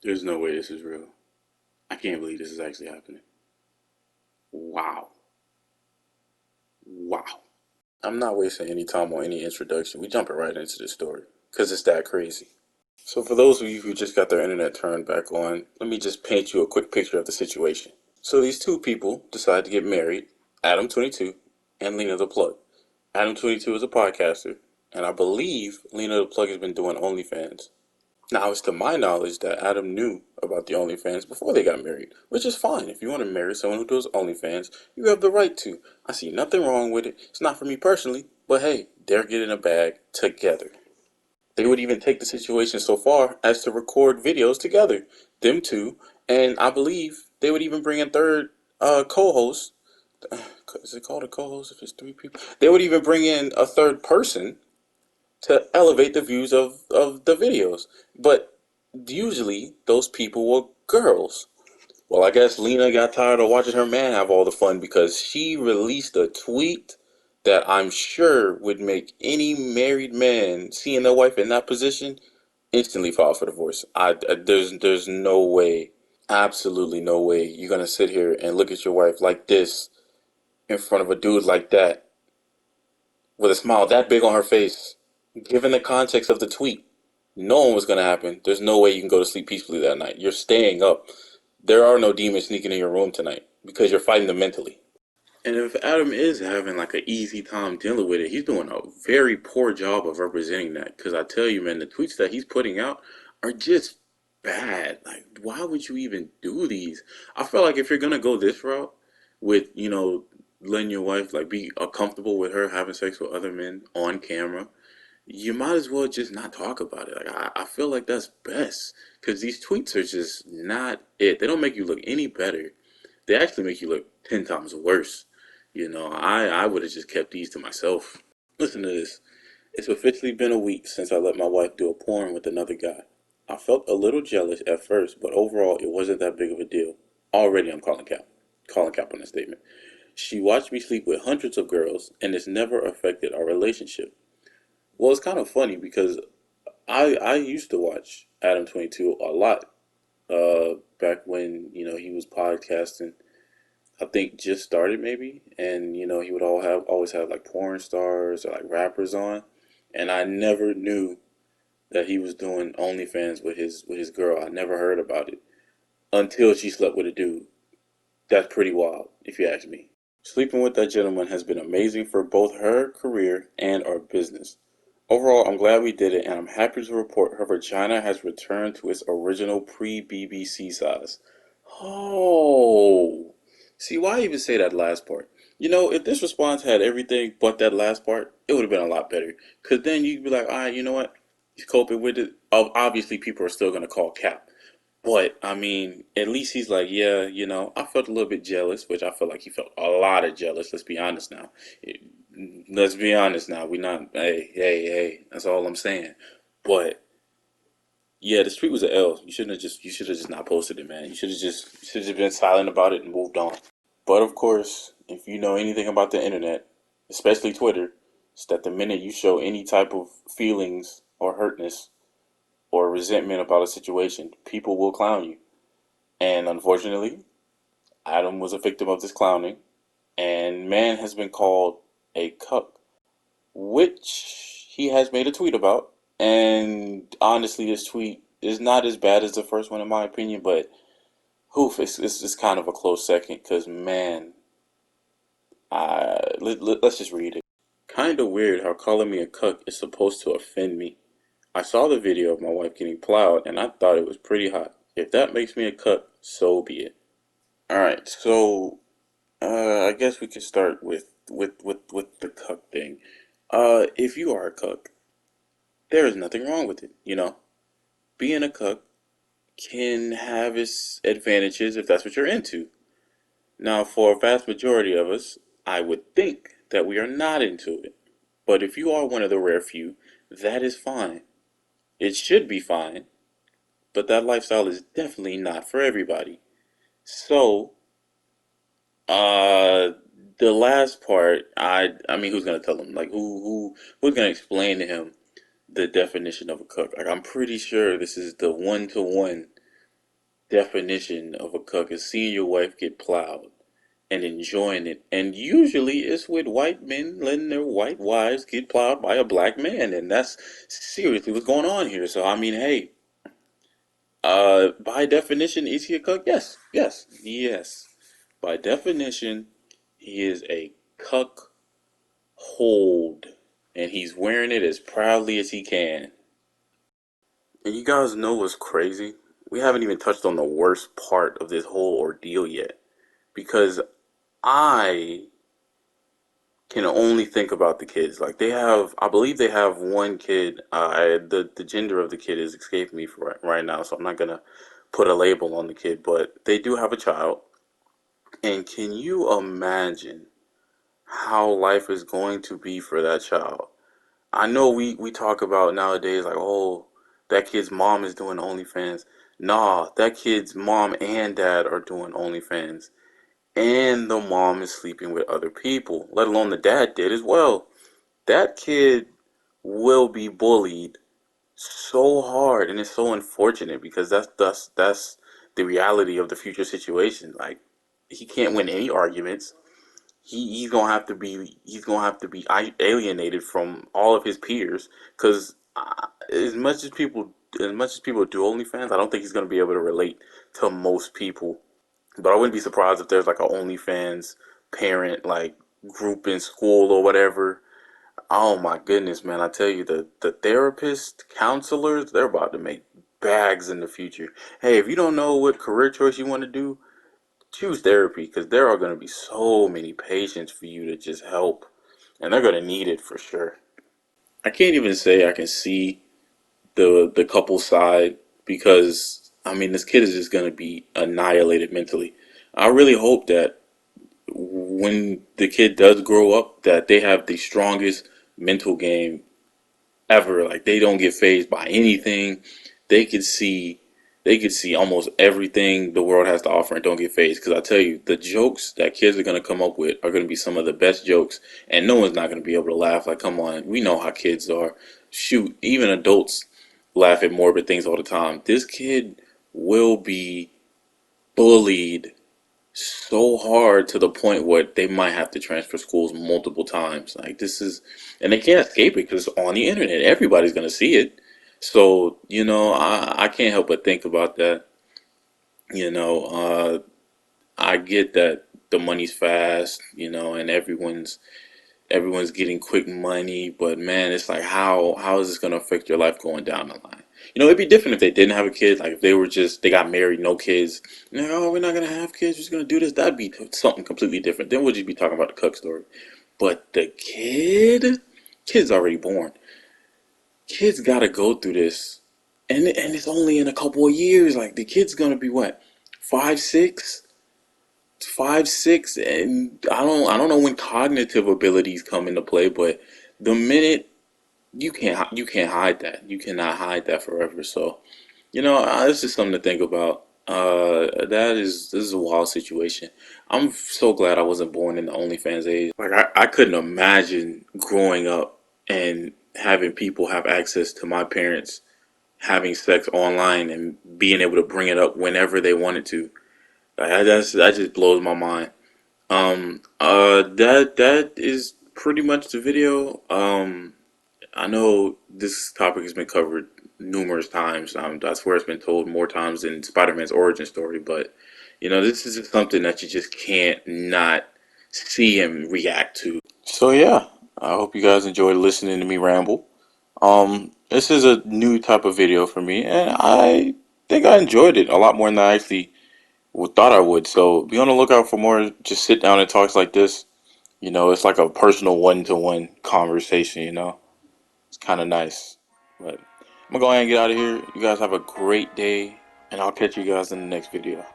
There's no way this is real. I can't believe this is actually happening. Wow. Wow. I'm not wasting any time on any introduction. We jumping right into the story because it's that crazy. So, for those of you who just got their internet turned back on, let me just paint you a quick picture of the situation. So, these two people decide to get married, Adam22 and Lena the Plug. Adam22 is a podcaster, and I believe Lena the Plug has been doing OnlyFans. Now, it's to my knowledge that Adam knew about the OnlyFans before they got married, which is fine. If you want to marry someone who does OnlyFans, you have the right to. I see nothing wrong with it. It's not for me personally, but hey, they're getting a bag together. They would even take the situation so far as to record videos together, them two, and I believe they would even bring in third co-host. Is it called a co-host if it's three people? They would even bring in a third person to elevate the views of the videos. But usually those people were girls. Well, I guess Lena got tired of watching her man have all the fun because she released a tweet that I'm sure would make any married man seeing their wife in that position instantly file for divorce. There's no way, absolutely no way you're gonna sit here and look at your wife like this in front of a dude like that with a smile that big on her face. Given the context of the tweet, knowing what's gonna happen, there's no way you can go to sleep peacefully that night. You're staying up. There are no demons sneaking in your room tonight because you're fighting them mentally. And if Adam is having like an easy time dealing with it, he's doing a very poor job of representing that. Because I tell you, man, the tweets that he's putting out are just bad. Like, why would you even do these? I feel like if you're gonna go this route with, letting your wife like be comfortable with her having sex with other men on camera, you might as well just not talk about it. Like, I feel like that's best because these tweets are just not it. They don't make you look any better. They actually make you look 10 times worse. I would have just kept these to myself. Listen to this. It's officially been a week since I let my wife do a porn with another guy. I felt a little jealous at first, but overall it wasn't that big of a deal. Already I'm calling cap. Calling cap on this statement. She watched me sleep with hundreds of girls, and it's never affected our relationship. Well, it's kind of funny because I used to watch Adam22 a lot. Back when he was podcasting. I think just started maybe, and he would always have like porn stars or like rappers on, and I never knew that he was doing OnlyFans with his girl. I never heard about it until she slept with a dude. That's pretty wild, if you ask me. Sleeping with that gentleman has been amazing for both her career and our business. Overall, I'm glad we did it, and I'm happy to report her vagina has returned to its original pre-BBC size. Oh, see, why even say that last part? If this response had everything but that last part, it would have been a lot better. Because then you'd be like, all right, you know what? He's coping with it. Obviously, people are still going to call cap. But, I mean, at least he's like, yeah, I felt a little bit jealous, which I feel like he felt a lot of jealous. Let's be honest now. Let's be honest now. We not, hey, hey, hey. That's all I'm saying. But yeah, the street was an L. You should have just not posted it, man. You should have just been silent about it and moved on. But of course, if you know anything about the internet, especially Twitter, it's that the minute you show any type of feelings or hurtness or resentment about a situation, people will clown you. And unfortunately, Adam was a victim of this clowning, and man has been called a cuck, which he has made a tweet about. And honestly, this tweet is not as bad as the first one, in my opinion, but it's kind of a close second because, man, let's just read it. Kinda weird how calling me a cuck is supposed to offend me. I saw the video of my wife getting plowed and I thought it was pretty hot. If that makes me a cuck, so be it. Alright, so I guess we could start with the cuck thing. If you are a cuck, there is nothing wrong with it. Being a cuck can have its advantages if that's what you're into. Now, for a vast majority of us, I would think that we are not into it. But if you are one of the rare few, that is fine. It should be fine, but that lifestyle is definitely not for everybody. So, uh, the last part, I mean, who's gonna tell him? Like, who's gonna explain to him the definition of a cook? Like, I'm pretty sure this is the one-to-one definition of a cuck is seeing your wife get plowed and enjoying it. And usually it's with white men letting their white wives get plowed by a black man. And that's seriously what's going on here. So, I mean, hey, by definition, is he a cuck? Yes, yes, yes. By definition, he is a cuck hold. And he's wearing it as proudly as he can. And you guys know what's crazy? We haven't even touched on the worst part of this whole ordeal yet. Because I can only think about the kids. Like they have, I believe they have one kid. The gender of the kid is escaping me for right now, so I'm not gonna put a label on the kid. But they do have a child, and can you imagine how life is going to be for that child? I know we talk about nowadays like, oh, that kid's mom is doing OnlyFans. Nah, that kid's mom and dad are doing OnlyFans. And the mom is sleeping with other people, let alone the dad did as well. That kid will be bullied so hard, and it's so unfortunate because that's the reality of the future situation. Like he can't win any arguments. He's gonna have to be alienated from all of his peers because as much as people do OnlyFans, I don't think he's gonna be able to relate to most people. But I wouldn't be surprised if there's like a OnlyFans parent like group in school or whatever. Oh my goodness, man! I tell you, the therapist, counselors, they're about to make bags in the future. Hey, if you don't know what career choice you want to do, choose therapy because there are going to be so many patients for you to just help, and they're going to need it for sure. I can't even say I can see the couple side because I mean this kid is just going to be annihilated mentally. I really hope that when the kid does grow up, that they have the strongest mental game ever. Like they don't get phased by anything. They could see they could see almost everything the world has to offer and don't get phased. Because I tell you, the jokes that kids are gonna come up with are gonna be some of the best jokes, and no one's not gonna be able to laugh. Like, come on, we know how kids are. Shoot, even adults laugh at morbid things all the time. This kid will be bullied so hard to the point where they might have to transfer schools multiple times. Like this is, and they can't escape it because on the internet, everybody's gonna see it. So I can't help but think about that. You know, I get that the money's fast, and everyone's getting quick money, but man, it's like how is this gonna affect your life going down the line? It'd be different if they didn't have a kid, like if they got married, no kids, and they're, oh, we're not gonna have kids, we're just gonna do this. That'd be something completely different. Then we'll just be talking about the Cook story. But the kid's already born. Kid's gotta go through this. And it's only in a couple of years. Like the kid's gonna be what, 5, 6? 5, 6, and I don't know when cognitive abilities come into play, but the minute you can't hide that. You cannot hide that forever. So it's just something to think about. This is a wild situation. I'm so glad I wasn't born in the OnlyFans age. Like I couldn't imagine growing up and having people have access to my parents having sex online and being able to bring it up whenever they wanted to. That just blows my mind. That is pretty much the video. I know this topic has been covered numerous times. I swear it's been told more times than Spider-Man's origin story, but this is just something that you just can't not see and react to. So yeah, I hope you guys enjoyed listening to me ramble. This is a new type of video for me, and I think I enjoyed it a lot more than I actually thought I would. So be on the lookout for more just sit down and talks like this. It's like a personal one-to-one conversation. It's kind of nice. But I'm gonna go ahead and get out of here. You guys have a great day, and I'll catch you guys in the next video.